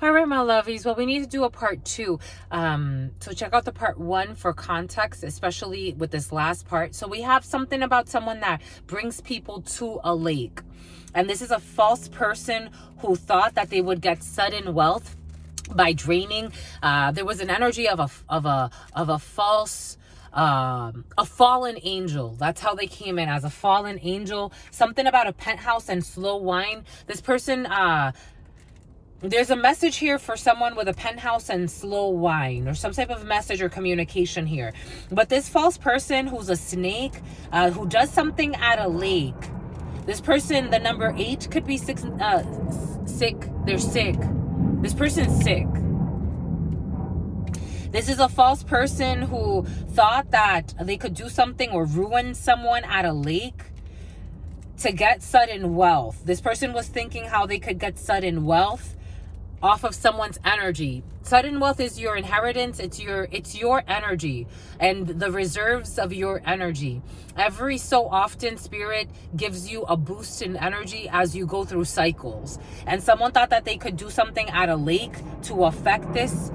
All right, my lovies. Well, we need to do a part 2. So check out the part 1 for context, especially with this last part. So we have something about someone that brings people to a lake. And this is a false person who thought that they would get sudden wealth by draining. There was an energy of a false, a fallen angel. That's how they came in, as a fallen angel. Something about a penthouse and slow wine. This person, there's a message here for someone with a penthouse and slow wine, or some type of message or communication here. But this false person who's a snake, who does something at a lake. This person, the number 8 could be sick. They're sick. This person's sick. This is a false person who thought that they could do something or ruin someone at a lake to get sudden wealth. This person was thinking how they could get sudden wealth off of someone's energy. Sudden wealth is your inheritance. It's your energy and the reserves of your energy. Every so often, spirit gives you a boost in energy as you go through cycles. And someone thought that they could do something at a lake to affect this.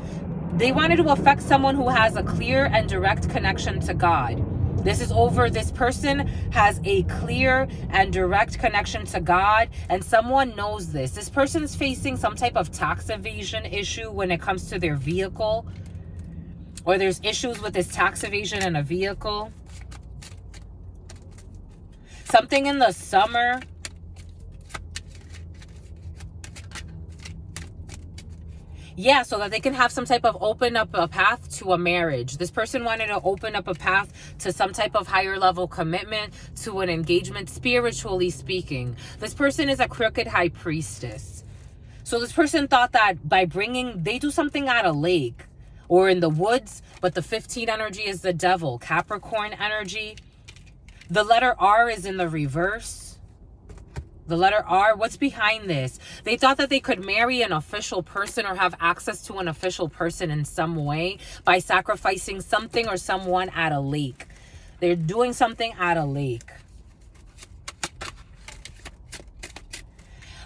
They wanted to affect someone who has a clear and direct connection to God. This is over. This person has a clear and direct connection to God, and someone knows this. This person is facing some type of tax evasion issue when it comes to their vehicle, or there's issues with this tax evasion in a vehicle. Something in the summer. Yeah, so that they can have some type of open up a path to a marriage. This person wanted to open up a path to some type of higher level commitment, to an engagement, spiritually speaking. This person is a crooked high priestess. So this person thought that by they do something at a lake or in the woods, but the 15 energy is the devil, Capricorn energy. The letter R is in the reverse. The letter R, what's behind this? They thought that they could marry an official person or have access to an official person in some way by sacrificing something or someone at a lake. They're doing something at a lake.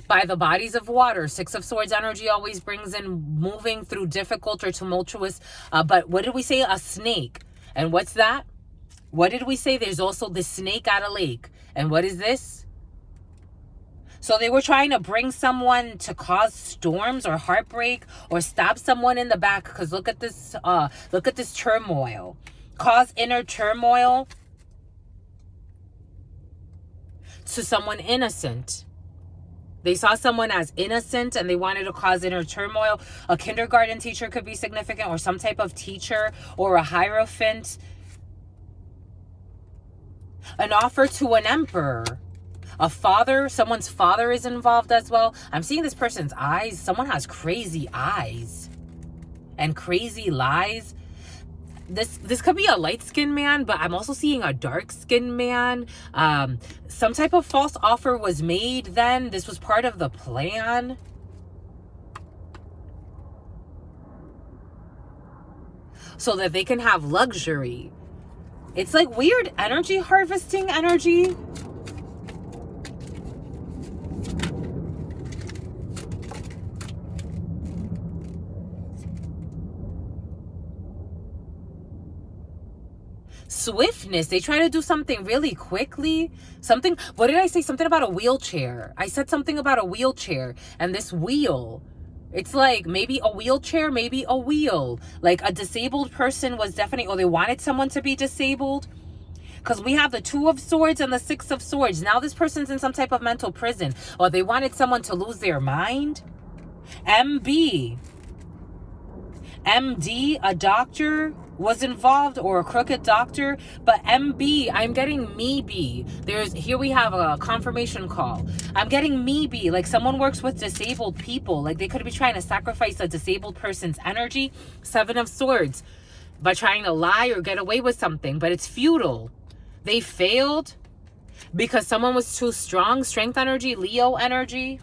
By the bodies of water, 6 of Swords energy always brings in moving through difficult or tumultuous. But what did we say? A snake. And what's that? What did we say? There's also the snake at a lake. And what is this? So they were trying to bring someone to cause storms or heartbreak or stab someone in the back. Because look at this turmoil. Cause inner turmoil to someone innocent. They saw someone as innocent and they wanted to cause inner turmoil. A kindergarten teacher could be significant, or some type of teacher, or a hierophant. An offer to an emperor. A father, someone's father is involved as well. I'm seeing this person's eyes. Someone has crazy eyes and crazy lies. This could be a light-skinned man, but I'm also seeing a dark-skinned man. Some type of false offer was made then. This was part of the plan. So that they can have luxury. It's like weird energy harvesting energy. Swiftness. They try to do something really quickly. What did I say? Something about a wheelchair. I said something about a wheelchair. And this wheel, it's like maybe a wheelchair, maybe a wheel. Like a disabled person was definitely, or they wanted someone to be disabled. Because we have the 2 of Swords and the 6 of Swords. Now this person's in some type of mental prison. Or they wanted someone to lose their mind. MD, a doctor was involved, or a crooked doctor. But MB, I'm getting maybe. Here we have a confirmation call. I'm getting maybe, like someone works with disabled people. Like they could be trying to sacrifice a disabled person's energy. 7 of Swords. By trying to lie or get away with something. But it's futile. They failed because someone was too strong. Strength energy, Leo energy.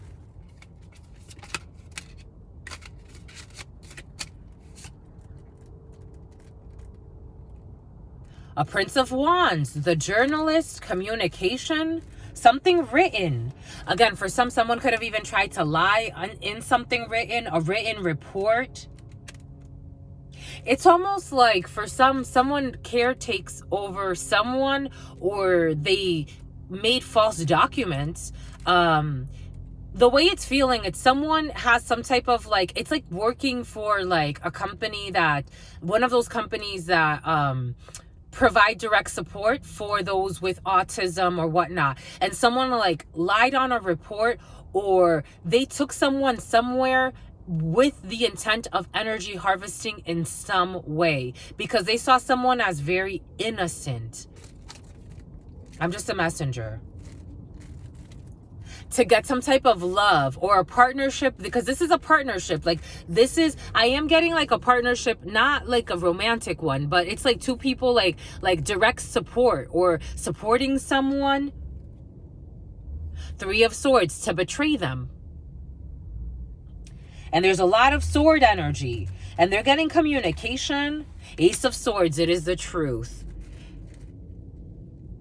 A Prince of Wands, the journalist, communication, something written. Again, for someone could have even tried to lie in something written, a written report. It's almost like for someone caretakes over someone, or they made false documents. The way it's feeling, it's someone has some type of like, it's like working for like a company that, one of those companies that provide direct support for those with autism or whatnot, and someone like lied on a report, or they took someone somewhere with the intent of energy harvesting in some way, because they saw someone as very innocent. I'm just a messenger to get some type of love or a partnership, because this is a partnership. Like, this is, I am getting like a partnership, not like a romantic one, but it's like two people like direct support or supporting someone. Three of Swords, to betray them. And there's a lot of sword energy, and they're getting communication. Ace of Swords, it is the truth.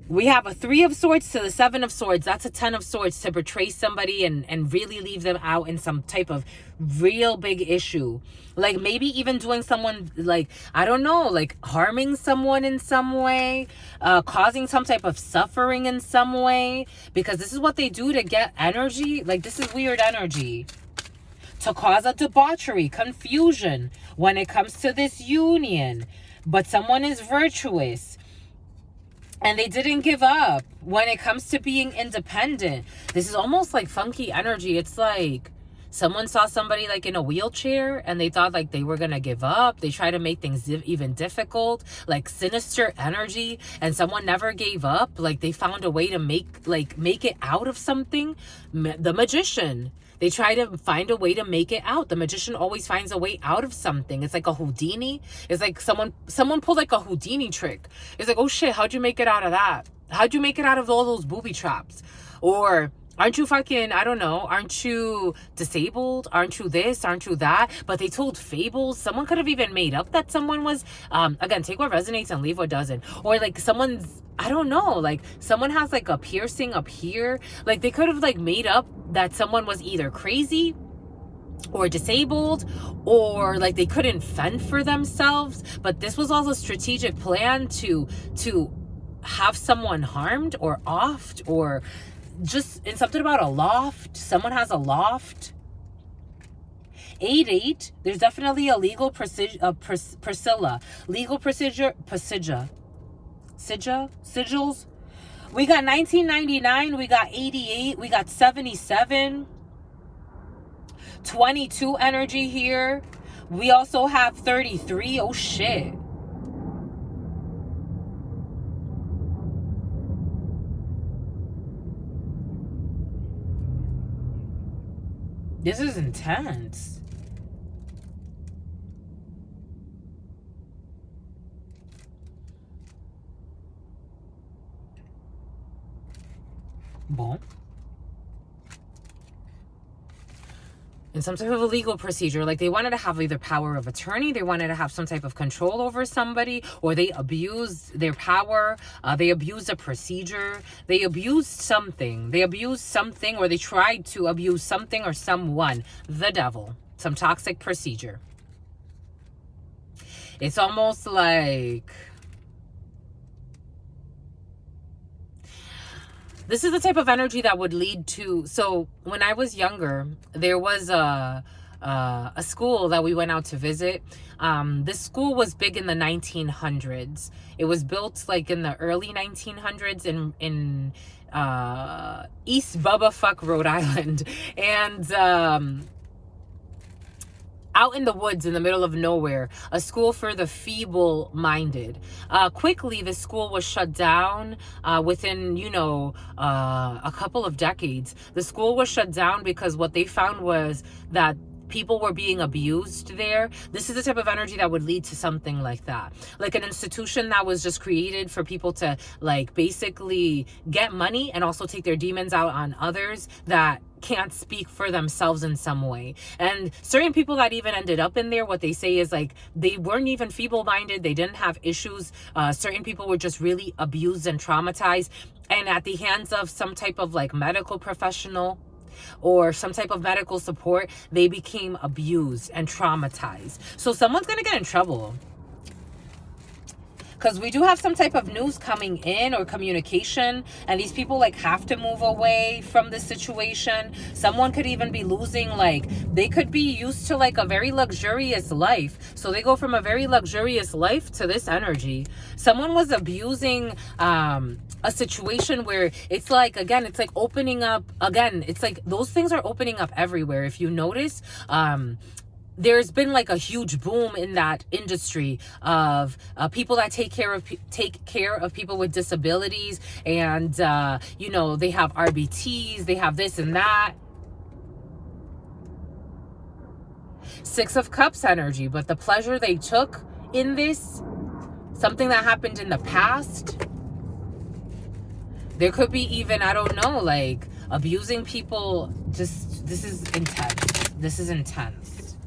We have a 3 of Swords to the 7 of Swords. That's a 10 of Swords, to betray somebody and really leave them out in some type of real big issue. Like maybe even doing someone, like, I don't know, like harming someone in some way, causing some type of suffering in some way, because this is what they do to get energy. Like, this is weird energy. To cause a debauchery, confusion when it comes to this union. But someone is virtuous, and they didn't give up when it comes to being independent. This is almost like funky energy. It's like someone saw somebody like in a wheelchair, and they thought like they were going to give up. They try to make things even difficult, like sinister energy, and someone never gave up. Like they found a way to make it out of something. The Magician. They try to find a way to make it out. The Magician always finds a way out of something. It's like a Houdini. It's like someone pulled like a Houdini trick. It's like, oh shit, how'd you make it out of that? How'd you make it out of all those booby traps? Or aren't you fucking, I don't know, aren't you disabled? Aren't you this? Aren't you that? But they told fables. Someone could have even made up that someone was, again, take what resonates and leave what doesn't. Or like someone's, I don't know, like someone has like a piercing up here. Like they could have like made up that someone was either crazy or disabled, or like they couldn't fend for themselves. But this was also a strategic plan to have someone harmed or offed, or just in something about a loft. Someone has a loft. 8-8. There's definitely a legal Priscilla. Legal sigils. We got 1999. We got 88. We got 77. 22 energy here. We also have 33. Oh shit. This is intense. Bon. In some type of a legal procedure, like they wanted to have either power of attorney, they wanted to have some type of control over somebody, or they abused their power, they abused a procedure, they abused something, or they tried to abuse something or someone. The devil. Some toxic procedure. It's almost like this is the type of energy that would lead to, so when I was younger, there was a school that we went out to visit. This school was big in the 1900s. It was built like in the early 1900s in East Bubblefuck, Rhode Island. And out in the woods in the middle of nowhere, a school for the feeble-minded. Quickly, the school was shut down within, a couple of decades. The school was shut down because what they found was that people were being abused there. This is the type of energy that would lead to something like that. Like an institution that was just created for people to like basically get money and also take their demons out on others, that can't speak for themselves in some way. And certain people that even ended up in there, what they say is like they weren't even feeble-minded, they didn't have issues. Certain people were just really abused and traumatized, and at the hands of some type of like medical professional or some type of medical support, they became abused and traumatized. So someone's gonna get in trouble, because we do have some type of news coming in or communication, and these people like have to move away from this situation. Someone could even be losing, like they could be used to like a very luxurious life, so they go from a very luxurious life to this energy. Someone was abusing a situation where it's like, again, it's like opening up again. It's like those things are opening up everywhere. If you notice, there's been like a huge boom in that industry of people that take care of people with disabilities, and you know, they have RBTs, they have this and that. Six of Cups energy, but the pleasure they took in this, something that happened in the past. There could be even, I don't know, like abusing people. Just, this is intense. This is intense.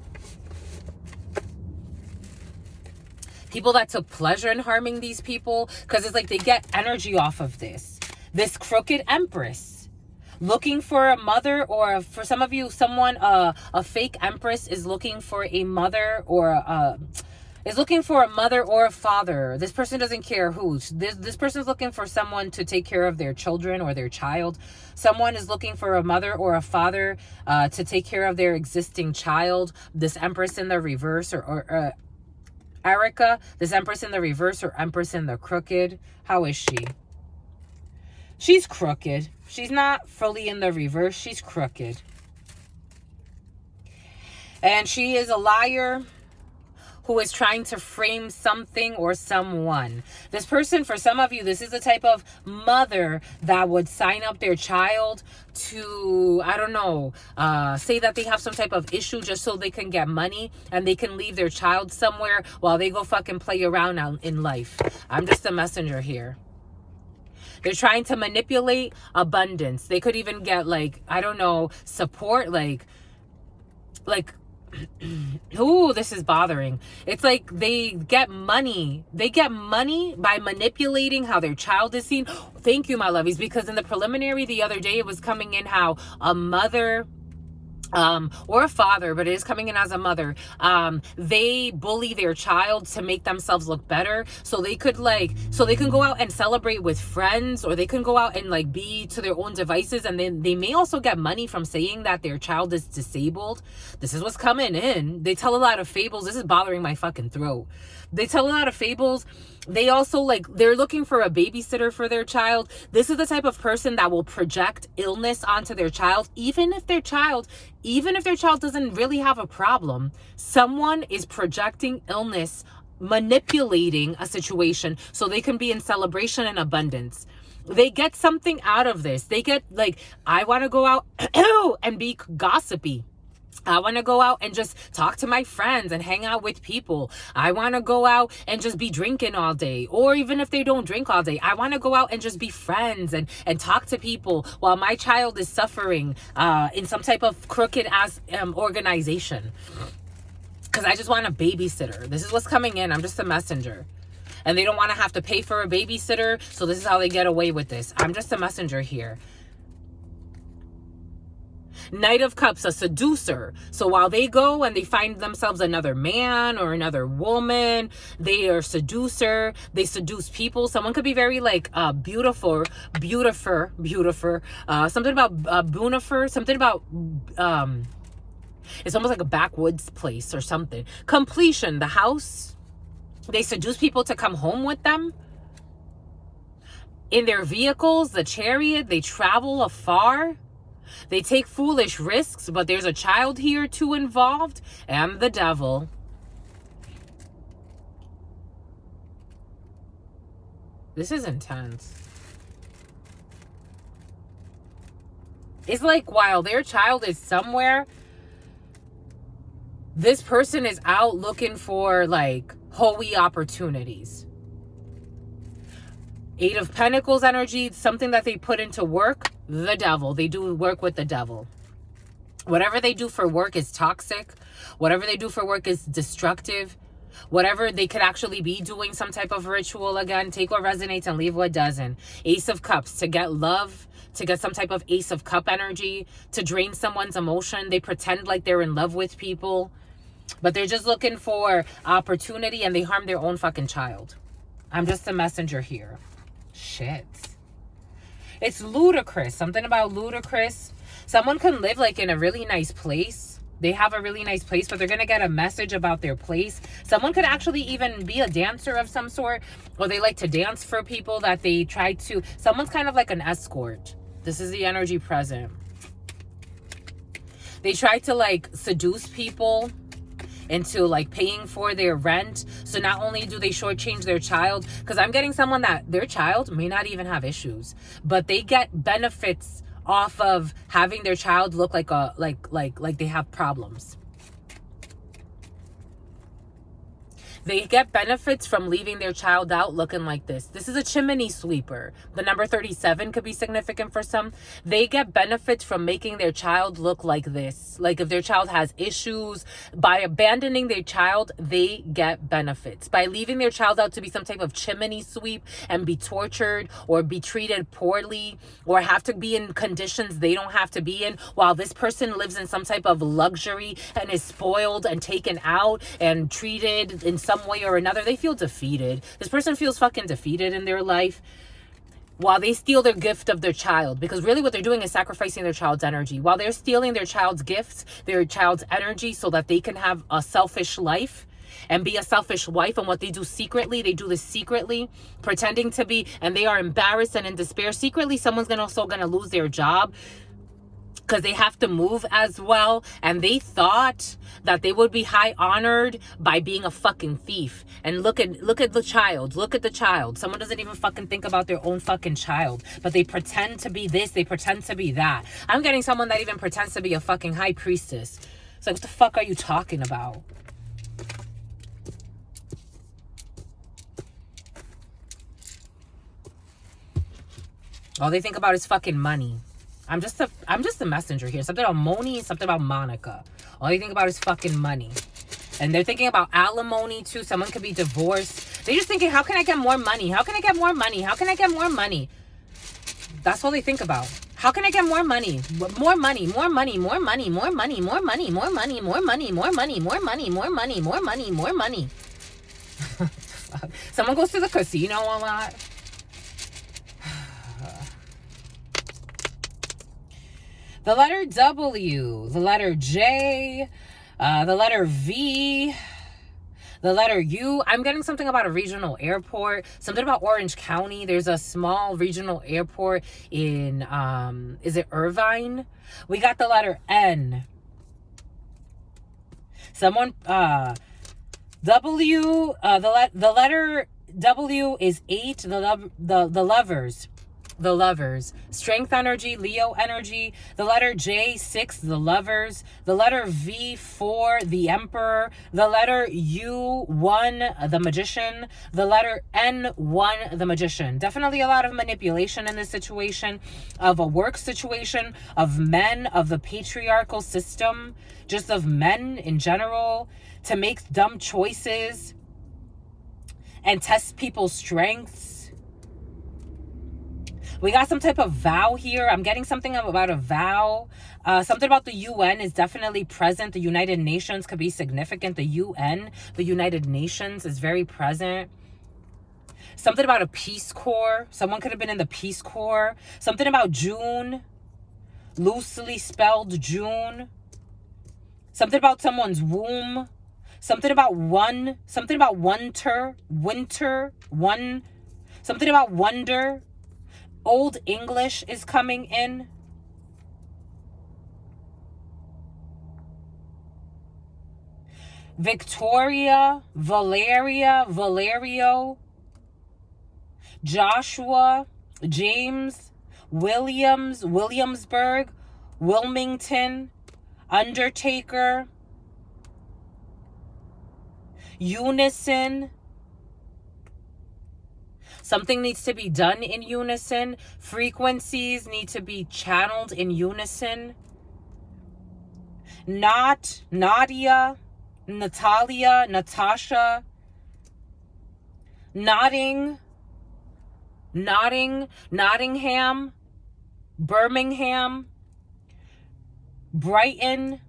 People that took pleasure in harming these people, because it's like they get energy off of this. This crooked Empress, looking for a mother, or for some of you, someone, a fake Empress is looking for a mother, or is looking for a mother or a father. This person doesn't care who. This person is looking for someone to take care of their children or their child. Someone is looking for a mother or a father to take care of their existing child. This Empress in the reverse, or Erica, this Empress in the reverse or Empress in the crooked. How is she? She's crooked. She's not fully in the reverse. She's crooked. And she is a liar who is trying to frame something or someone. This person, for some of you, this is the type of mother that would sign up their child to, I don't know, say that they have some type of issue just so they can get money, and they can leave their child somewhere while they go fucking play around out in life. I'm just a messenger here. They're trying to manipulate abundance. They could even get, like, I don't know, support, like ooh, this is bothering. It's like they get money. They get money by manipulating how their child is seen. Thank you, my lovies, because in the preliminary the other day, it was coming in how a mother or a father, but it is coming in as a mother, they bully their child to make themselves look better, so they can go out and celebrate with friends, or they can go out and like be to their own devices, and then they may also get money from saying that their child is disabled. This is what's coming in. They tell a lot of fables. This is bothering my fucking throat. They tell a lot of fables. They also, like, they're looking for a babysitter for their child. This is the type of person that will project illness onto their child, even if their child doesn't really have a problem. Someone is projecting illness, manipulating a situation so they can be in celebration and abundance. They get something out of this. They get, like, I want to go out and be gossipy. I want to go out and just talk to my friends and hang out with people. I want to go out and just be drinking all day. Or even if they don't drink all day, I want to go out and just be friends and talk to people while my child is suffering in some type of crooked ass organization. Because I just want a babysitter. This is what's coming in. I'm just a messenger. And they don't want to have to pay for a babysitter, so this is how they get away with this. I'm just a messenger here. Knight of Cups, a seducer. So while they go and they find themselves another man or another woman, they are seducer. They seduce people. Someone could be very like beautiful. Something about Bunifer. Something about it's almost like a backwoods place or something. Completion, the house. They seduce people to come home with them. In their vehicles, the chariot, they travel afar. They take foolish risks, but there's a child here too involved, and the devil. This is intense. It's like while their child is somewhere, this person is out looking for like holy opportunities. Eight of Pentacles energy, something that they put into work. The devil. They do work with the devil. Whatever they do for work is toxic. Whatever they do for work is destructive. Whatever they could actually be doing some type of ritual, again, take what resonates and leave what doesn't. Ace of Cups, to get love, to get some type of Ace of Cup energy, to drain someone's emotion. They pretend like they're in love with people, but they're just looking for opportunity, and they harm their own fucking child. I'm just a messenger here. Shit. It's ludicrous. Something about ludicrous. Someone can live like in a really nice place. They have a really nice place, but they're going to get a message about their place. Someone could actually even be a dancer of some sort, or they like to dance for people that they try to. Someone's kind of like an escort. This is the energy present. They try to like seduce people into like paying for their rent. So not only do they shortchange their child, because I'm getting someone that their child may not even have issues, but they get benefits off of having their child look like a like they have problems. They get benefits from leaving their child out looking like this. This is a chimney sweeper. The number 37 could be significant for some. They get benefits from making their child look like this. Like if their child has issues, by abandoning their child, they get benefits. By leaving their child out to be some type of chimney sweep and be tortured or be treated poorly or have to be in conditions they don't have to be in, while this person lives in some type of luxury and is spoiled and taken out and treated in some way or another, they feel defeated. This person feels fucking defeated in their life while they steal their gift of their child, because really what they're doing is sacrificing their child's energy. While they're stealing their child's gifts, their child's energy, so that they can have a selfish life and be a selfish wife. And what they do secretly, they do this secretly, pretending to be, and they are embarrassed and in despair. Secretly, someone's also gonna lose their job because they have to move as well, and they thought that they would be high honored by being a fucking thief. And look at the child. Look at the child. Someone doesn't even fucking think about their own fucking child, but they pretend to be this, they pretend to be that. I'm getting someone that even pretends to be a fucking high priestess. It's like, what the fuck are you talking about? All they think about is fucking money. I'm just a messenger here. Something about Moni, something about Monica. All you think about is fucking money. And they're thinking about alimony too. Someone could be divorced. They're just thinking, how can I get more money? How can I get more money? How can I get more money? That's all they think about. How can I get more money? More money, more money, more money, more money, more money, more money, more money, more money, more money, more money, more money, more money. Someone goes to the casino a lot. The letter W, the letter J, the letter V, the letter U. I'm getting something about a regional airport, something about Orange County. There's a small regional airport in, is it Irvine? We got the letter N. Someone, W, the letter W is 8, the lovers. The lovers. Strength energy, Leo energy. The letter J, 6, the lovers. The letter V, 4, the emperor. The letter U, 1, the magician. The letter N, 1, the magician. Definitely a lot of manipulation in this situation, of a work situation, of men, of the patriarchal system, just of men in general, to make dumb choices and test people's strengths. We got some type of vow here. I'm getting something about a vow. Something about the UN is definitely present. The United Nations could be significant. The UN, the United Nations, is very present. Something about a Peace Corps. Someone could have been in the Peace Corps. Something about June. Loosely spelled June. Something about someone's womb. Something about one. Something about winter. One. Something about wonder. Old English is coming in. Victoria, Valeria, Valerio, Joshua, James, Williams, Williamsburg, Wilmington, Undertaker, Unison. Something needs to be done in unison. Frequencies need to be channeled in unison. Nadia, Natalia, Natasha, Nottingham, Birmingham, Brighton,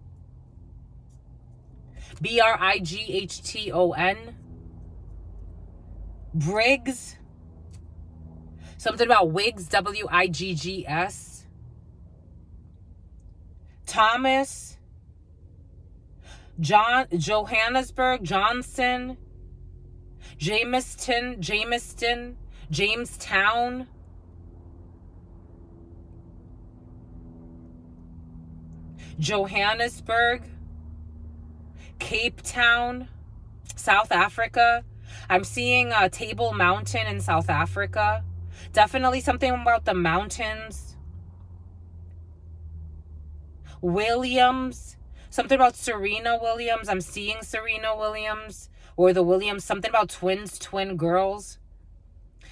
Brighton, Briggs, something about Wiggs, Wiggs, Thomas, Johannesburg, Johnson, Jamestown, Johannesburg, Cape Town, South Africa. I'm seeing Table Mountain in South Africa. Definitely something about the mountains. Williams, something about Serena Williams. I'm seeing Serena Williams, or the Williams, something about twin girls.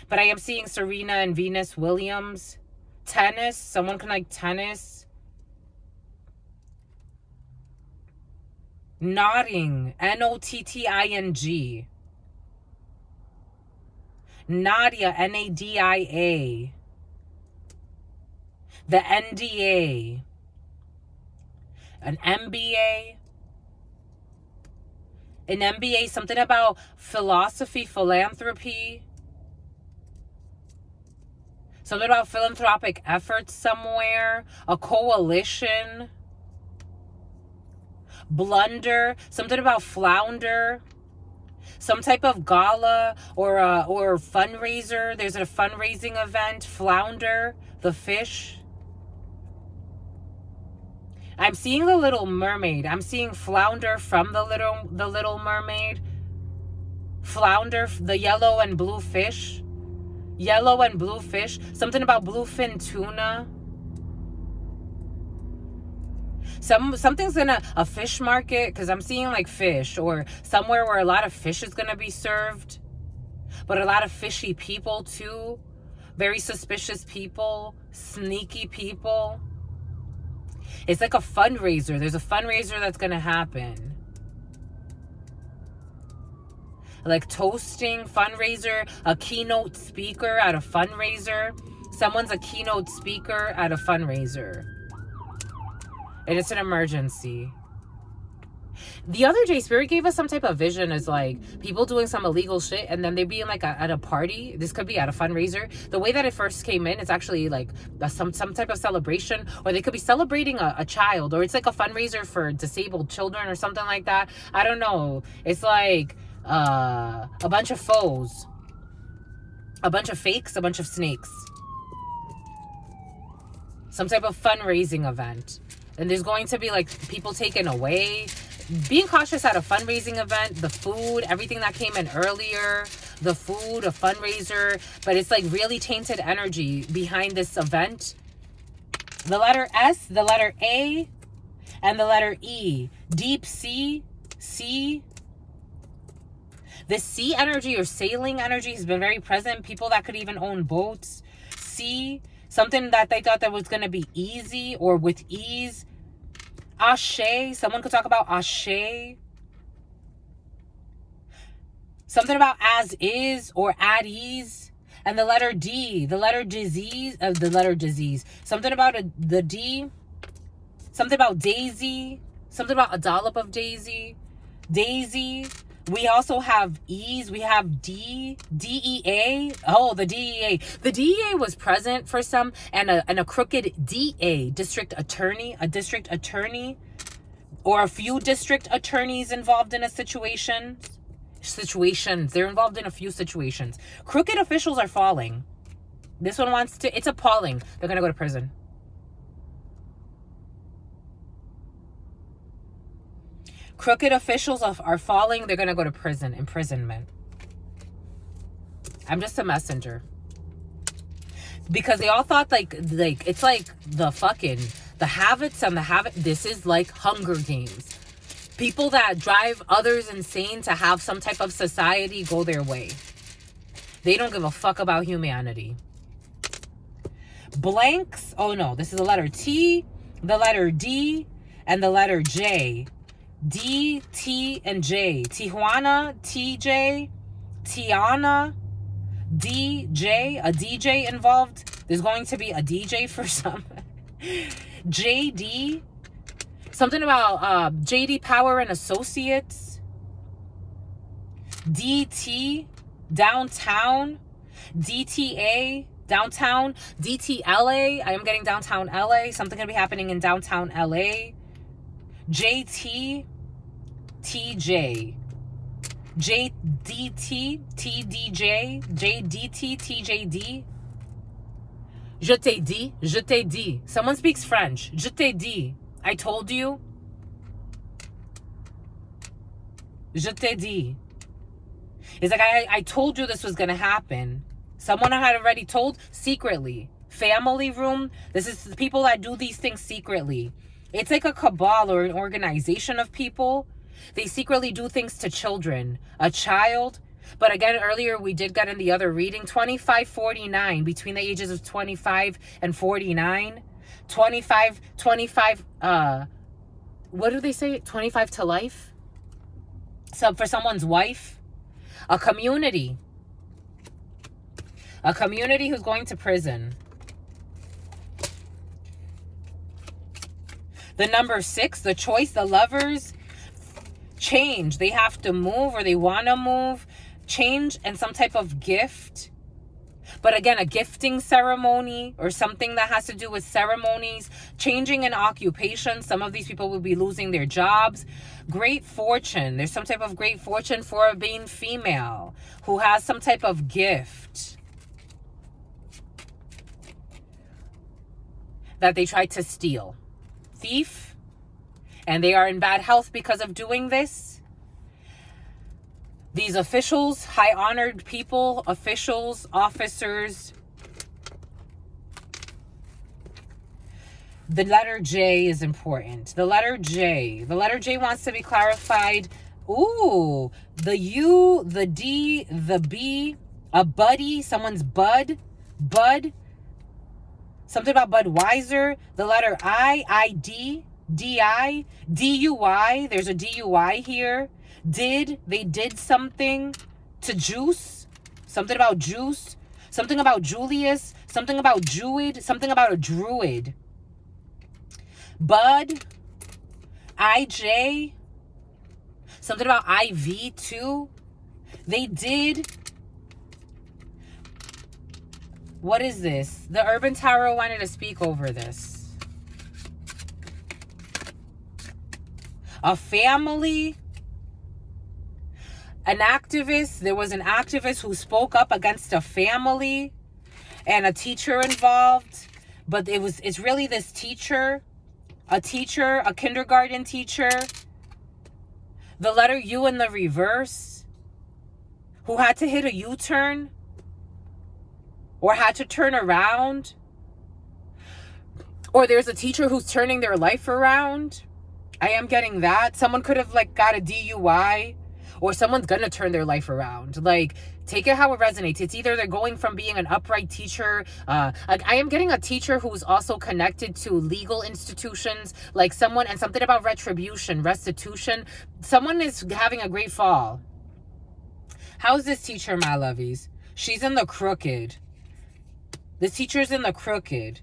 But I am seeing Serena and Venus Williams. Tennis, someone can like tennis. Notting, Notting. Nadia, Nadia. The NDA. An MBA. An MBA, something about philosophy, philanthropy. Something about philanthropic efforts somewhere. A coalition. Blunder, something about flounder. Some type of gala or fundraiser. There's a fundraising event. Flounder, the fish. I'm seeing the Little Mermaid. I'm seeing flounder from the Little Mermaid. Flounder, the yellow and blue fish. Yellow and blue fish. Something about bluefin tuna. Something's gonna, a fish market, because I'm seeing like fish, or somewhere where a lot of fish is gonna be served, but a lot of fishy people too. Very suspicious people, sneaky people. It's like a fundraiser. There's a fundraiser that's gonna happen. Like toasting, fundraiser, a keynote speaker at a fundraiser. Someone's a keynote speaker at a fundraiser. And it's an emergency. The other day, Spirit gave us some type of vision as like people doing some illegal shit, and then they being like at a party. This could be at a fundraiser. The way that it first came in, it's actually like some type of celebration, or they could be celebrating a child, or it's like a fundraiser for disabled children or something like that. I don't know. It's like a bunch of foes, a bunch of fakes, a bunch of snakes. Some type of fundraising event. And there's going to be like people taken away. Being cautious at a fundraising event, the food, everything that came in earlier, the food, a fundraiser, but it's like really tainted energy behind this event. The letter S, the letter A, and the letter E. Deep sea, sea. This sea energy or sailing energy has been very present. People that could even own boats. Sea. Something that they thought that was going to be easy or with ease. Ashe. Someone could talk about ashe. Something about as is or at ease. And the letter D. The letter disease. Something about the D. Something about daisy. Something about a dollop of daisy. Daisy. We also have E's. We have DEA. Oh, the DEA. The DEA was present for some, and a crooked DA, district attorney, a district attorney, or a few district attorneys involved in a situation. Situations. They're involved in a few situations. Crooked officials are falling. This one wants to, it's appalling. They're going to go to prison. Crooked officials are falling. They're going to go to prison, imprisonment. I'm just a messenger. Because they all thought like it's like the have-its and the have-it. This is like Hunger Games. People that drive others insane to have some type of society go their way. They don't give a fuck about humanity. Blanks. Oh no, this is the letter T, the letter D, and the letter J. D, T, and J. Tijuana, TJ, Tiana, DJ, a DJ involved. There's going to be a DJ for some. JD, something about JD Power and Associates. DT, downtown. DTA, downtown. DTLA, I am getting downtown LA. Something going to be happening in downtown LA. JT, TJ. JDT, TDJ, JDT, TJD. Je t'ai dit, je t'ai dit. Someone speaks French. Je t'ai dit. I told you. Je t'ai dit. It's like, I told you this was going to happen. Someone had already told secretly. Family room. This is the people that do these things secretly. It's like a cabal or an organization of people. They secretly do things to children. A child. But again, earlier we did get in the other reading. 25-49. Between the ages of 25 and 49. 25. What do they say? 25 to life? So for someone's wife. A community. A community who's going to prison. The number 6, the choice, the lovers, change. They have to move or they want to move. Change and some type of gift. But again, a gifting ceremony or something that has to do with ceremonies. Changing an occupation. Some of these people will be losing their jobs. Great fortune. There's some type of great fortune for being female who has some type of gift that they tried to steal. Thief, and they are in bad health because of doing this. These officials, high honored people, officials, officers. The letter J is important. The letter J. The letter J wants to be clarified. Ooh, the U, the D, the B, a buddy, someone's bud. Something about Budweiser. The letter I, ID, DI, DUI. There's a DUI here. They did something to juice. Something about juice. Something about Julius. Something about Druid. Something about a druid. Bud. IJ. Something about IV too. They did. What is this? The Urban Tarot wanted to speak over this. A family. An activist. There was an activist who spoke up against a family. And a teacher involved. But it's really this teacher. A kindergarten teacher. The letter U in the reverse. Who had to hit a U-turn. Or had to turn around. Or there's a teacher who's turning their life around. I am getting that. Someone could have got a DUI. Or someone's gonna turn their life around. Take it how it resonates. It's either they're going from being an upright teacher. I am getting a teacher who's also connected to legal institutions. And something about restitution. Someone is having a great fall. How's this teacher, my lovies? She's in the crooked. This teacher's in the crooked.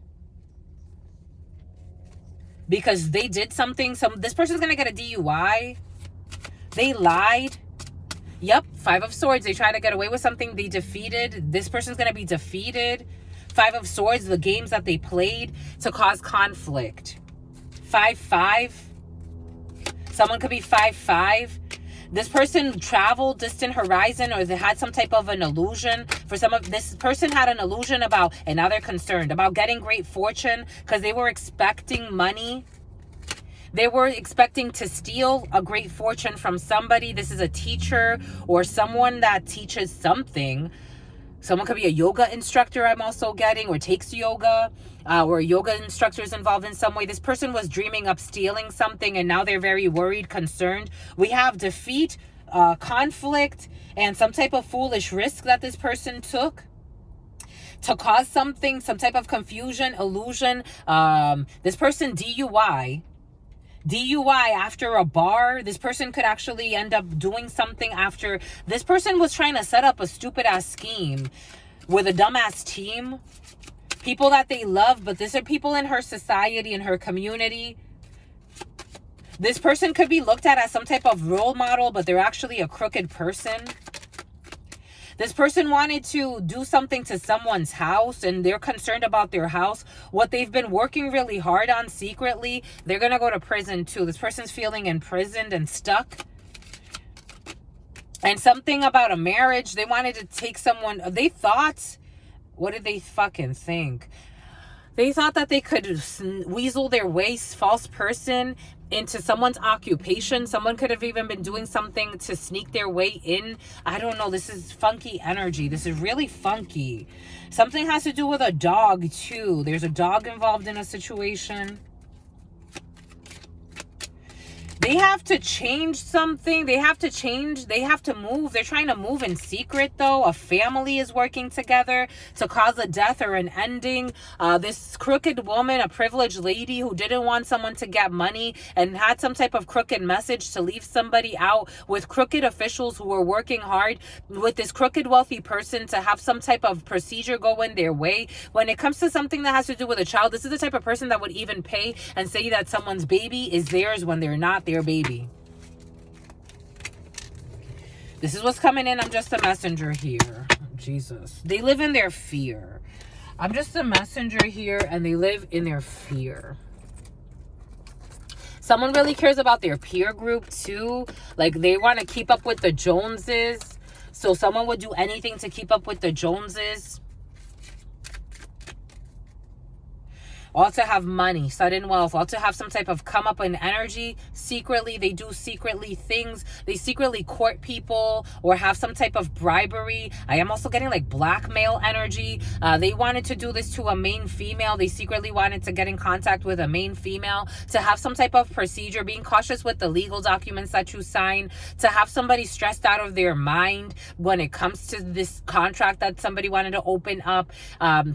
Because they did something. This person's going to get a DUI. They lied. Yep, 5 of Swords. They tried to get away with something. They defeated. This person's going to be defeated. 5 of Swords, the games that they played to cause conflict. 5-5. Someone could be 5-5. This person traveled distant horizon, or they had some type of an illusion. This person had an illusion about, and now they're concerned about getting great fortune because they were expecting money. They were expecting to steal a great fortune from somebody. This is a teacher or someone that teaches something. Someone could be a yoga instructor, I'm also getting, or takes yoga, or a yoga instructor is involved in some way. This person was dreaming of stealing something, and now they're very worried, concerned. We have defeat, conflict, and some type of foolish risk that this person took to cause something, some type of confusion, illusion. This person DUI. DUI after a bar. This person could actually end up doing something after. This person was trying to set up a stupid ass scheme with a dumbass team. People that they love, but these are people in her society, in her community. This person could be looked at as some type of role model, but they're actually a crooked person. This person wanted to do something to someone's house and they're concerned about their house. What they've been working really hard on secretly, they're going to go to prison too. This person's feeling imprisoned and stuck. And something about a marriage, they wanted to take someone, they thought, what did they fucking think? They thought that they could weasel their way, false person, into someone's occupation. Someone could have even been doing something to sneak their way in. I don't know. This is funky energy. This is really funky. Something has to do with a dog too. There's a dog involved in a situation. They have to change something. They have to change. They have to move. They're trying to move in secret, though. A family is working together to cause a death or an ending. This crooked woman, a privileged lady who didn't want someone to get money and had some type of crooked message to leave somebody out, with crooked officials who were working hard with this crooked wealthy person to have some type of procedure go in their way. When it comes to something that has to do with a child, this is the type of person that would even pay and say that someone's baby is theirs when they're not their baby. This is what's coming in. I'm just a messenger here. Jesus. They live in their fear. I'm just a messenger here and they live in their fear. Someone really cares about their peer group too. Like they want to keep up with the Joneses. So someone would do anything to keep up with the Joneses. All to have money, sudden wealth, all to have some type of come up in energy. Secretly, they do secretly things. They secretly court people or have some type of bribery. I am also getting like blackmail energy. They wanted to do this to a main female. They secretly wanted to get in contact with a main female to have some type of procedure, being cautious with the legal documents that you sign, to have somebody stressed out of their mind when it comes to this contract that somebody wanted to open up,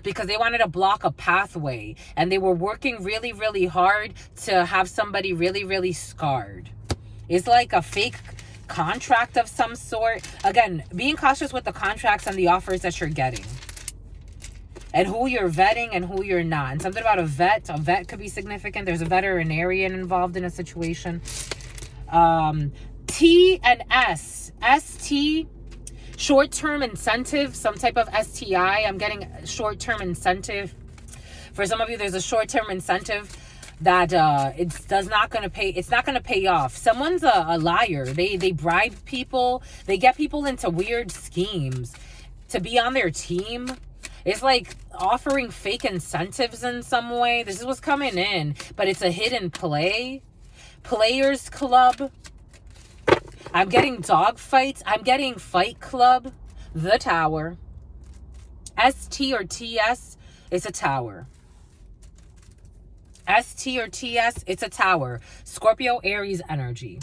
because they wanted to block a pathway. And they were working really, really hard to have somebody really, really scarred. It's like a fake contract of some sort. Again, being cautious with the contracts and the offers that you're getting. And who you're vetting and who you're not. And something about a vet. A vet could be significant. There's a veterinarian involved in a situation. T and S. ST. Short-term incentive. Some type of STI. I'm getting short-term incentive. For some of you, there's a short-term incentive that it's not going to pay. It's not going to pay off. Someone's a liar. They bribe people. They get people into weird schemes to be on their team. It's like offering fake incentives in some way. This is what's coming in, but it's a hidden play. Players Club. I'm getting dog fights. I'm getting Fight Club. The Tower. ST or TS. It's a tower. ST or TS, it's a tower. Scorpio, Aries energy.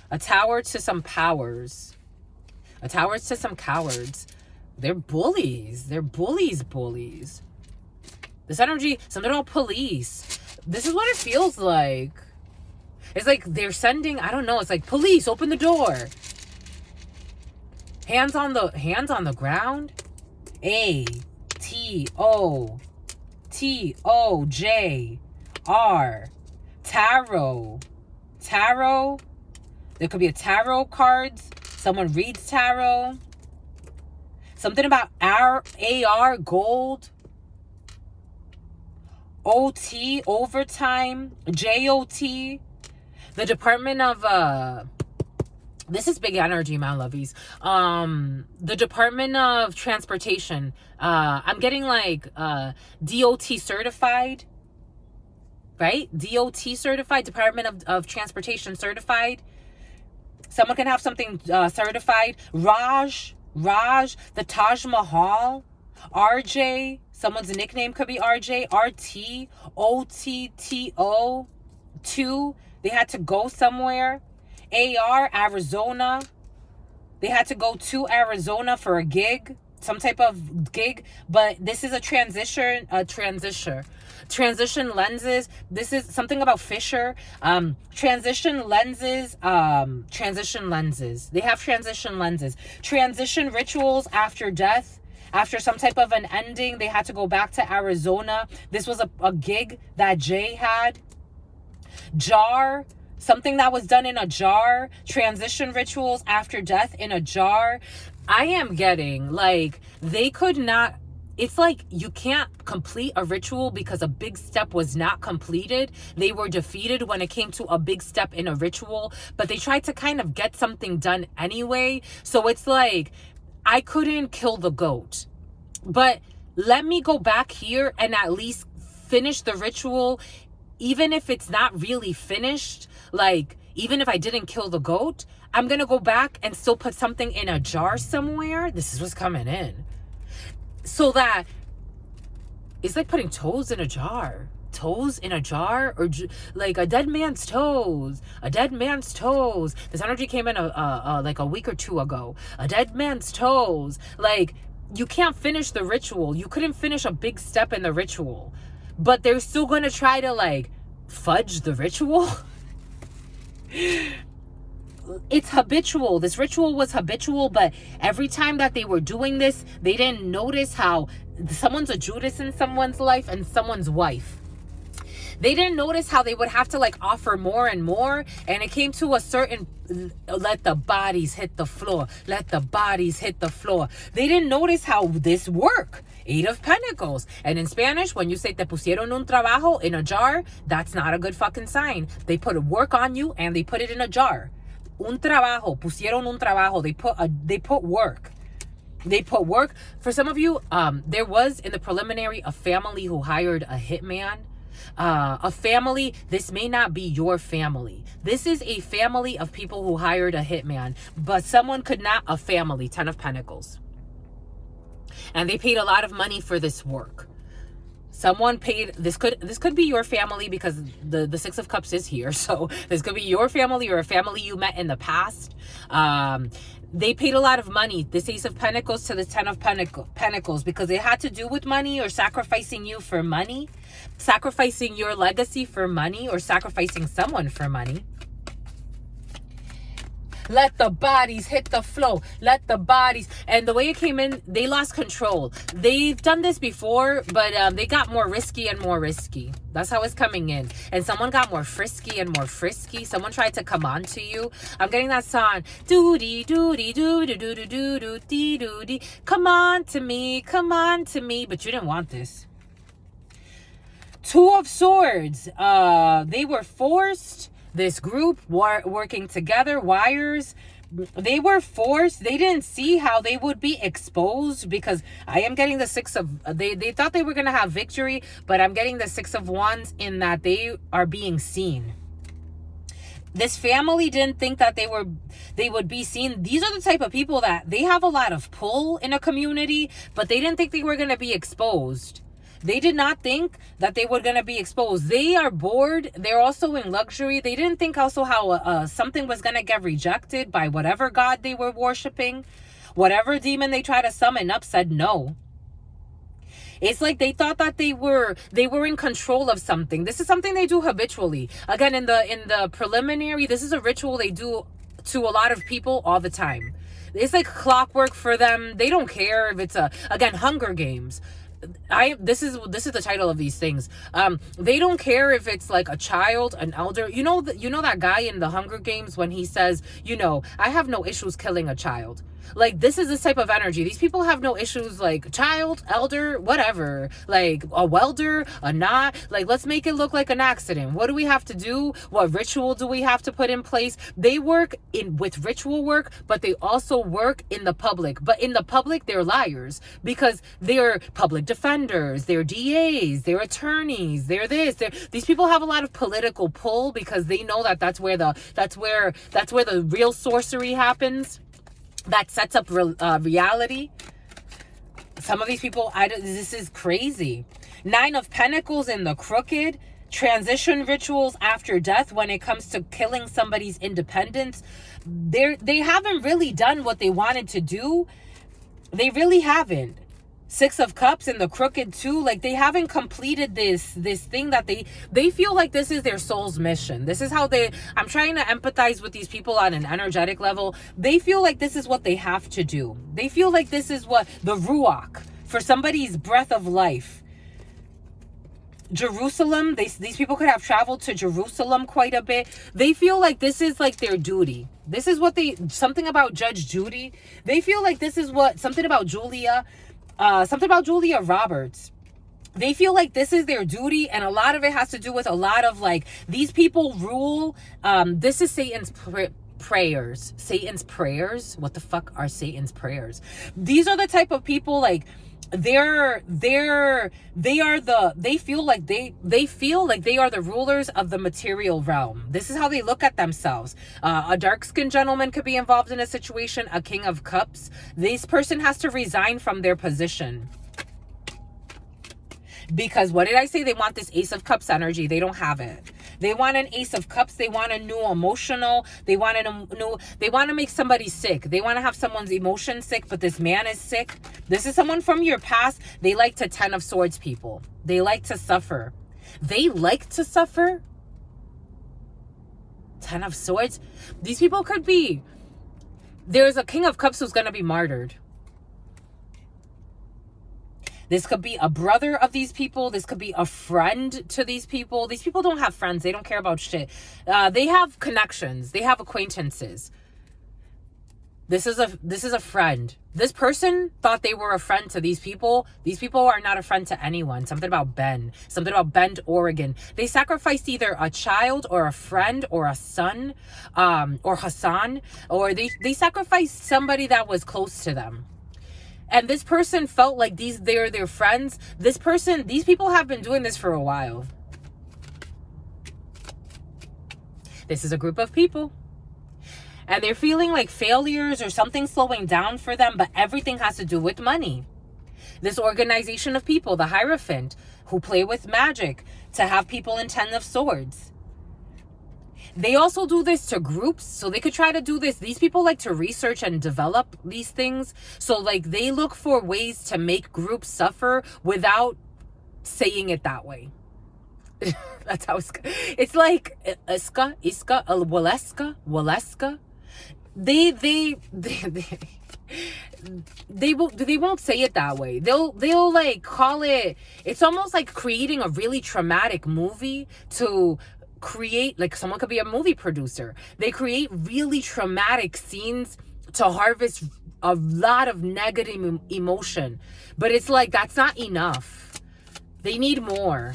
A tower to some powers. A tower to some cowards. They're bullies. They're bullies. This energy, something about police. This is what it feels like. It's like they're sending, I don't know, it's like, police, open the door. Hands on the ground. A-T-O-T-O-J. Tarot. There could be a tarot cards. Someone reads tarot. Something about AR, gold. OT, overtime. JOT. The Department of this is big energy, my lovies. The Department of Transportation. I'm getting like DOT certified. Right? DOT certified, Department of Transportation certified. Someone can have something certified. Raj, the Taj Mahal. RJ, someone's nickname could be RJ. RT, OTTO, 2. They had to go somewhere. AR, Arizona. They had to go to Arizona for a gig. Some type of gig. But this is a transition. Transition lenses. This is something about Fisher. Transition lenses. Transition lenses. They have transition lenses. Transition rituals after death. After some type of an ending, they had to go back to Arizona. This was a gig that Jay had. Jar. Something that was done in a jar. Transition rituals after death in a jar. I am getting like they could not. It's like you can't complete a ritual because a big step was not completed. They were defeated when it came to a big step in a ritual, but they tried to kind of get something done anyway. So it's like, I couldn't kill the goat, but let me go back here and at least finish the ritual. Even if it's not really finished, like even if I didn't kill the goat, I'm going to go back and still put something in a jar somewhere. This is what's coming in. So that it's like putting toes in a jar. Toes in a jar, or like a dead man's toes. A dead man's toes. This energy came in like a week or two ago. A dead man's toes. Like, you can't finish the ritual. You couldn't finish a big step in the ritual, but they're still going to try to like fudge the ritual. It's habitual. This ritual was habitual, but every time that they were doing this, they didn't notice how someone's a Judas in someone's life and someone's wife. They didn't notice how they would have to like offer more and more, and it came to a certain, let the bodies hit the floor, let the bodies hit the floor. They didn't notice how this worked. 8 of Pentacles. And in Spanish, when you say te pusieron un trabajo in a jar, that's not a good fucking sign. They put work on you and they put it in a jar. Un trabajo, pusieron un trabajo. They put work. They put work. For some of you, there was in the preliminary a family who hired a hitman. A family, this may not be your family. This is a family of people who hired a hitman, but someone could not, a family, 10 of Pentacles. And they paid a lot of money for this work. Someone paid, this could be your family because the 6 of Cups is here. So this could be your family or a family you met in the past. They paid a lot of money, this Ace of Pentacles to the 10 of Pentacles, because it had to do with money or sacrificing you for money, sacrificing your legacy for money, or sacrificing someone for money. Let the bodies hit the flow. Let the bodies. And the way it came in, they lost control. They've done this before, but they got more risky and more risky. That's how it's coming in. And someone got more frisky and more frisky. Someone tried to come on to you. I'm getting that song. Doody, doody, doody, doody, doody, doody. Come on to me. Come on to me. But you didn't want this. 2 of Swords. They were forced. This group working together, wires, they were forced. They didn't see how they would be exposed, because I am getting the 6 of, they thought they were going to have victory, but I'm getting the 6 of Wands in that they are being seen. This family didn't think that they would be seen. These are the type of people that they have a lot of pull in a community, but they didn't think they were going to be exposed. They did not think that they were going to be exposed. They are bored. They're also in luxury. They didn't think also how something was going to get rejected by whatever god they were worshiping. Whatever demon they tried to summon up said no. It's like they thought that they were in control of something. This is something they do habitually. Again, in the preliminary, this is a ritual they do to a lot of people all the time. It's like clockwork for them. They don't care if it's again, Hunger Games. This is the title of these things. They don't care if it's like a child, an elder. You know that guy in the Hunger Games when he says, I have no issues killing a child. Like, this is this type of energy. These people have no issues, like child, elder, whatever, like a welder, a knot. Like, let's make it look like an accident. What do we have to do? What ritual do we have to put in place? They work with ritual work, but they also work in the public. But in the public, they're liars, because they're public defenders, they're DAs, they're attorneys, they're this. These people have a lot of political pull, because they know that that's where the real sorcery happens. That sets up reality. Some of these people, this is crazy. 9 of Pentacles in the crooked. Transition rituals after death when it comes to killing somebody's independence. They haven't really done what they wanted to do. They really haven't. Six of Cups and the Crooked too. Like, they haven't completed this thing that they feel like this is their soul's mission. This is how I'm trying to empathize with these people on an energetic level. They feel like this is what they have to do. They feel like this is what the Ruach for somebody's breath of life. Jerusalem, these people could have traveled to Jerusalem quite a bit. They feel like this is like their duty. This is what something about Judge Judy. They feel like this is something about Julia Roberts. They feel like this is their duty, and a lot of it has to do with a lot of like, these people rule. This is Satan's prayers. Satan's prayers. What the fuck are Satan's prayers? These are the type of people, like, they feel like they are the rulers of the material realm. This is how they look at themselves. A dark-skinned gentleman could be involved in a situation, a King of Cups. This person has to resign from their position. Because what did I say? They want this Ace of Cups energy. They don't have it. They want an Ace of Cups. They want a new emotional. They want to make somebody sick. They want to have someone's emotion sick, but this man is sick. This is someone from your past. They like to 10 of Swords people. They like to suffer. They like to suffer. 10 of Swords. These people could be, there's a King of Cups who's going to be martyred. This could be a brother of these people. This could be a friend to these people. These people don't have friends. They don't care about shit. They have connections. They have acquaintances. This is a friend. This person thought they were a friend to these people. These people are not a friend to anyone. Something about Ben. Something about Bend, Oregon. They sacrificed either a child or a friend or a son, or Hassan, or they sacrificed somebody that was close to them. And this person felt like they're their friends. These people have been doing this for a while. This is a group of people. And they're feeling like failures or something slowing down for them, but everything has to do with money. This organization of people, the Hierophant, who play with magic to have people in 10 of Swords. They also do this to groups, so they could try to do this. These people like to research and develop these things. So like, they look for ways to make groups suffer without saying it that way. That's how it's like Iska, Waleska. They won't say it that way. They'll like call it, it's almost like creating a really traumatic movie to create, like, someone could be a movie producer. They create really traumatic scenes to harvest a lot of negative emotion. But it's like, that's not enough. They need more.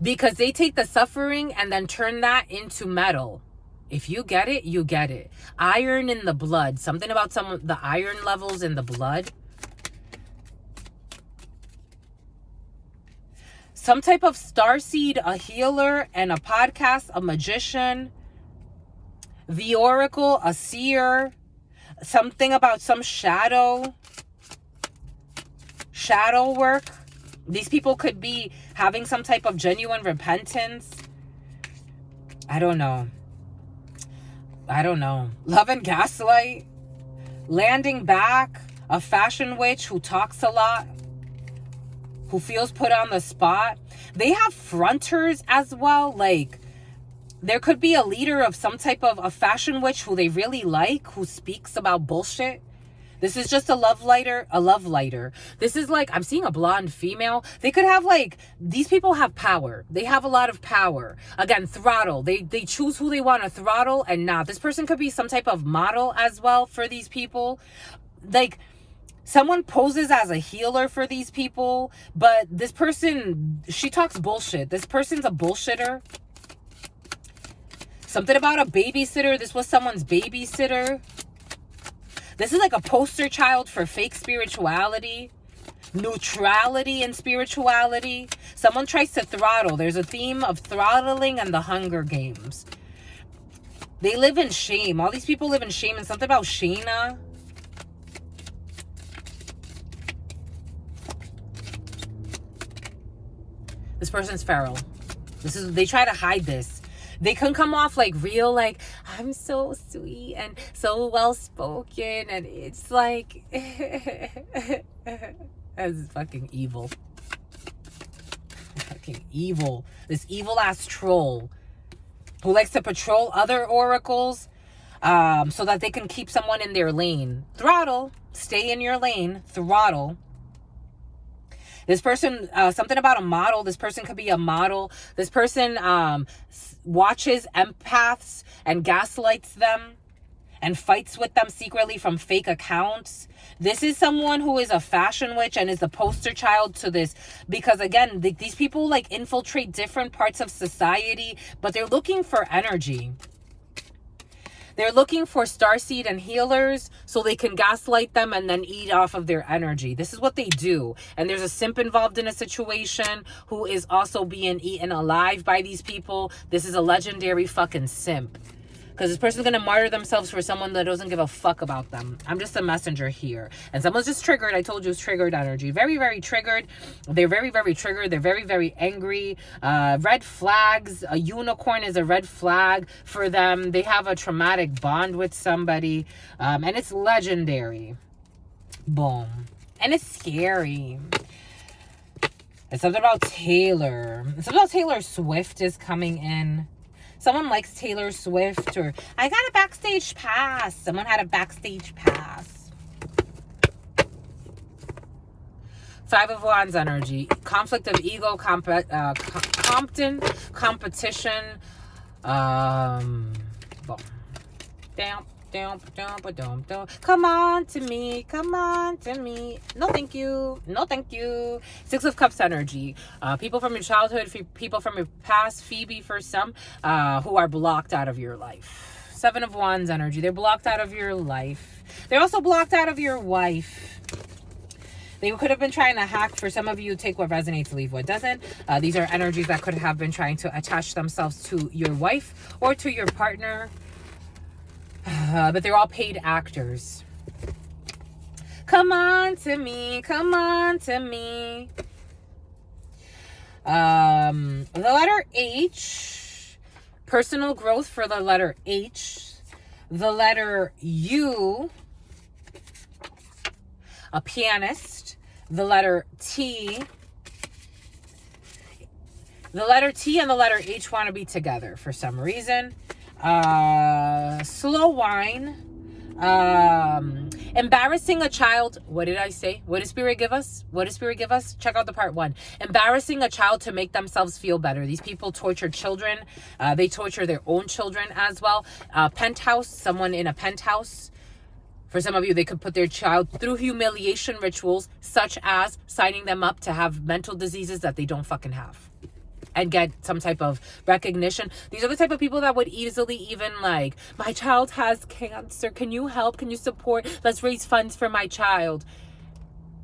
Because they take the suffering and then turn that into metal. If you get it, you get it. Iron in the blood. Something about the iron levels in the blood. Some type of starseed, a healer, and a podcast, a magician, the oracle, a seer, something about some shadow work. These people could be having some type of genuine repentance. I don't know. Love and gaslight, landing back, a fashion witch who talks a lot, who feels put on the spot. They have fronters as well. Like, there could be a leader of some type of a fashion witch who they really like, who speaks about bullshit. This is just a love lighter. This is like, I'm seeing a blonde female. They could have like, these people have power. They have a lot of power. Again, throttle. They choose who they want to throttle and not. This person could be some type of model as well for these people. Like, someone poses as a healer for these people, but this person, she talks bullshit. This person's a bullshitter. Something about a babysitter. This was someone's babysitter. This is like a poster child for fake spirituality, neutrality and spirituality. Someone tries to throttle. There's a theme of throttling and the Hunger Games. They live in shame. All these people live in shame, and something about Shayna. This person's feral. They try to hide this. They can come off like real, like, I'm so sweet and so well spoken, and it's like that's fucking evil. Fucking evil. This evil ass troll who likes to patrol other oracles so that they can keep someone in their lane. Throttle. Stay in your lane. Throttle. This person, something about a model. This person could be a model. This person watches empaths and gaslights them and fights with them secretly from fake accounts. This is someone who is a fashion witch and is the poster child to this, because again, these people like infiltrate different parts of society, but they're looking for energy. They're looking for starseed and healers so they can gaslight them and then eat off of their energy. This is what they do. And there's a simp involved in a situation who is also being eaten alive by these people. This is a legendary fucking simp. Because this person's going to martyr themselves for someone that doesn't give a fuck about them. I'm just a messenger here. And someone's just triggered. I told you it's triggered energy. Very, very triggered. They're very, very triggered. They're very, very angry. Red flags. A unicorn is a red flag for them. They have a traumatic bond with somebody. And it's legendary. Boom. And it's scary. It's something about Taylor. Something about Taylor Swift is coming in. Someone likes Taylor Swift, or I got a backstage pass. Someone had a backstage pass. Five of Wands energy. Conflict of ego, competition. Boom. Come on to me. Come on to me. No, thank you. No, thank you. Six of Cups energy. People from your childhood, people from your past, Phoebe for some, who are blocked out of your life. Seven of Wands energy. They're blocked out of your life. They're also blocked out of your wife. They could have been trying to hack. For some of you, take what resonates, leave what doesn't. These are energies that could have been trying to attach themselves to your wife or to your partner. But they're all paid actors. Come on to me. Come on to me. The letter H. Personal growth for the letter H. The letter U. A pianist. The letter T. The letter T and the letter H want to be together for some reason. Slow wine. Embarrassing a child. What did I say? What did Spirit give us? What did Spirit give us? Check out the part 1. Embarrassing a child to make themselves feel better. These people torture children. They torture their own children as well. Penthouse. Someone in a penthouse. For some of you, they could put their child through humiliation rituals, such as signing them up to have mental diseases that they don't fucking have, and get some type of recognition. These are the type of people that would easily even like, my child has cancer. Can you help? Can you support? Let's raise funds for my child.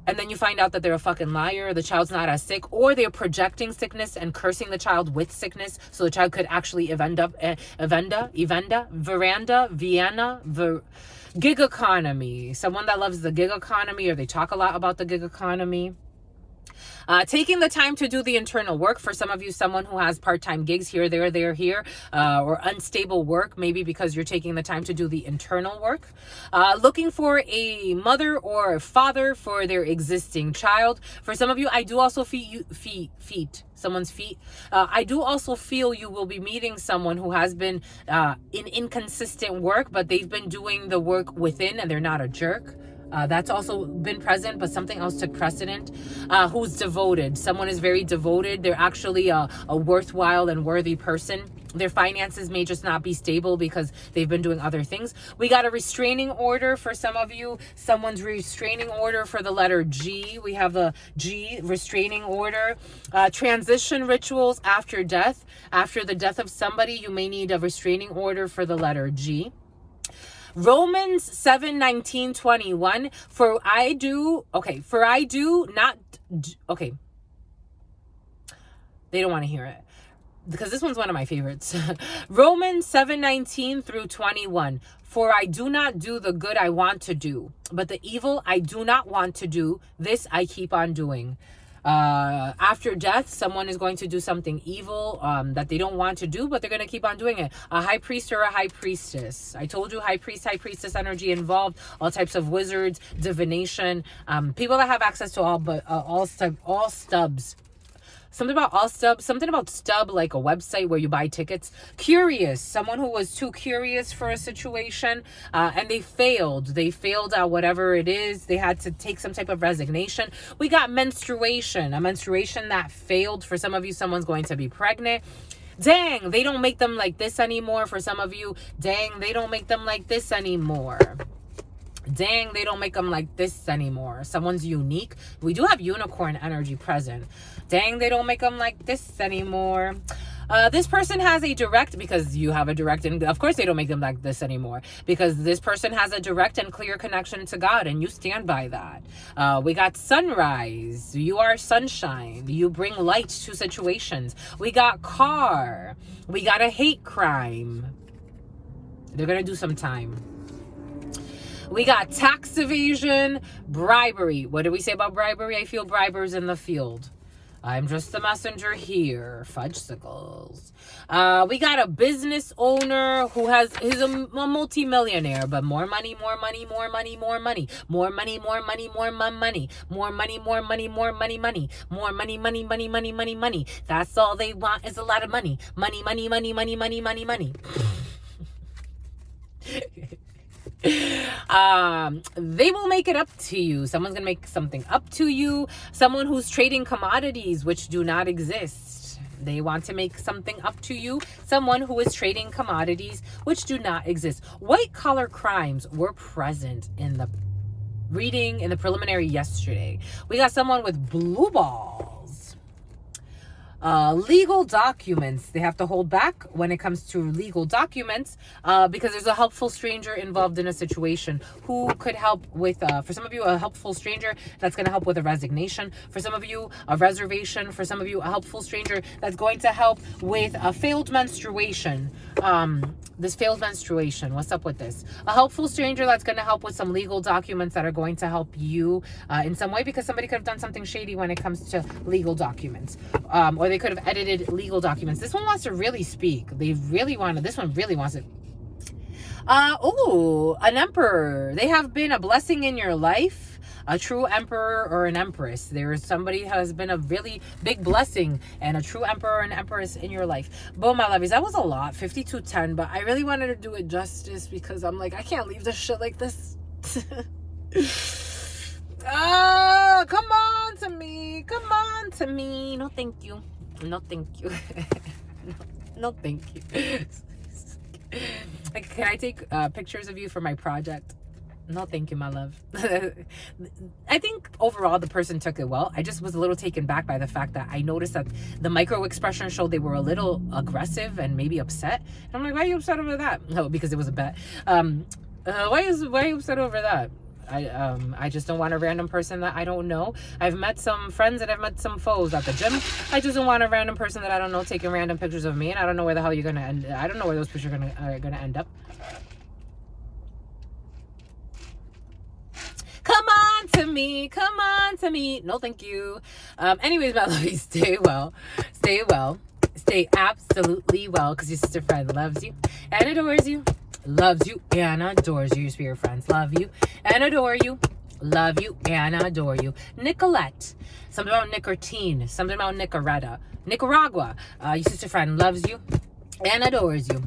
And then you find out that they're a fucking liar. The child's not as sick, or they're projecting sickness and cursing the child with sickness. So the child could actually gig economy. Someone that loves the gig economy, or they talk a lot about the gig economy. Taking the time to do the internal work. For some of you, someone who has part-time gigs here, there, here, or unstable work, maybe because you're taking the time to do the internal work. Looking for a mother or a father for their existing child. For some of you, I do also someone's feet. I do also feel you will be meeting someone who has been in inconsistent work, but they've been doing the work within and they're not a jerk. That's also been present, but something else took precedent. Who's devoted. Someone is very devoted. They're actually a worthwhile and worthy person. Their finances may just not be stable because they've been doing other things. We got a restraining order for some of you. Someone's restraining order for the letter G. We have the G, restraining order. Transition rituals after death. After the death of somebody, you may need a restraining order for the letter G. Romans 7:19-21. They don't want to hear it because this one's one of my favorites. Romans 7:19-21. For I do not do the good I want to do, but the evil I do not want to do, this I keep on doing. After death, someone is going to do something evil that they don't want to do, but they're going to keep on doing it. A high priest or a high priestess. I told you high priest, high priestess energy involved. All types of wizards, divination, people that have access to all stubs. Something about Stub, like a website where you buy tickets. Curious, someone who was too curious for a situation, and they failed. They failed at whatever it is. They had to take some type of resignation. We got menstruation, a menstruation that failed. For some of you, someone's going to be pregnant. Dang, they don't make them like this anymore. For some of you, dang, they don't make them like this anymore. Dang, they don't make them like this anymore. Someone's unique. We do have unicorn energy present. Dang, they don't make them like this anymore. This person has a direct, because you have a direct, and of course they don't make them like this anymore, because this person has a direct and clear connection to God, and you stand by that. We got sunrise. You are sunshine. You bring light to situations. We got car. We got a hate crime. They're going to do some time. We got tax evasion, bribery. What do we say about bribery? I feel bribers in the field. I'm just the messenger here. Fudgesicles. We got a business owner who he's a multi-millionaire, but more money, more money, more money, more money, more money, more money, more money, more money, more money, more money, money, more money, money, money, money, money, money. That's all they want is a lot of money. Money, money, money, money, money, money, money. They will make it up to you. Someone's gonna make something up to you. Someone who's trading commodities which do not exist. They want to make something up to you. Someone who is trading commodities which do not exist. White collar crimes were present in the reading, in the preliminary yesterday. We got someone with blue balls. Legal documents. They have to hold back when it comes to legal documents because there's a helpful stranger involved in a situation who could help with, for some of you, a helpful stranger that's going to help with a resignation. For some of you, a reservation. For some of you, a helpful stranger that's going to help with a failed menstruation. This failed menstruation. What's up with this? A helpful stranger that's going to help with some legal documents that are going to help you in some way, because somebody could have done something shady when it comes to legal documents. Or they could have edited legal documents. This one wants to really speak. This one really wants it. An emperor. They have been a blessing in your life. A true emperor or an empress. There is somebody who has been a really big blessing and a true emperor and empress in your life. Boom, my lovies. That was a lot. 5210, but I really wanted to do it justice because I'm like, I can't leave this shit like this. Come on to me. Come on to me. No, thank you. No, thank you. No, thank you. Like, can I take pictures of you for my project? No, thank you, my love. I think overall the person took it well. I just was a little taken back by the fact that I noticed that the micro expression showed they were a little aggressive and maybe upset. And I'm like, why are you upset over that? No, because it was a bet. Why are you upset over that? I just don't want a random person that I don't know. I've met some friends and I've met some foes at the gym. I just don't want a random person that I don't know taking random pictures of me, and I don't know where the hell you're gonna end. I don't know where those pictures are gonna end up. Come on to me. Come on to me. No, thank you. Anyways, my lovies, stay well. Stay well. Stay absolutely well, because your sister friend loves you and adores you. Loves you and adores you. Your spirit friends love you and adore you. Love you and adore you. Nicolette. Something about nicotine. Something about Nicaretta. Nicaragua. Your sister friend loves you and adores you.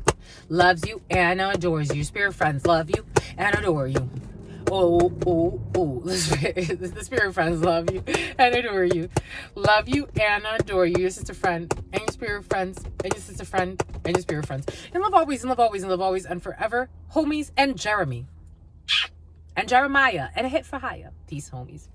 Loves you and adores you. Your spirit friends love you and adore you. Oh. The spirit friends love you and adore you. Love you and adore you. Your sister friend and your spirit friends and your sister friend and your spirit friends. And love always, and love always, and love always, and forever. Homies and Jeremy. And Jeremiah. And a hit for hire. Peace, homies.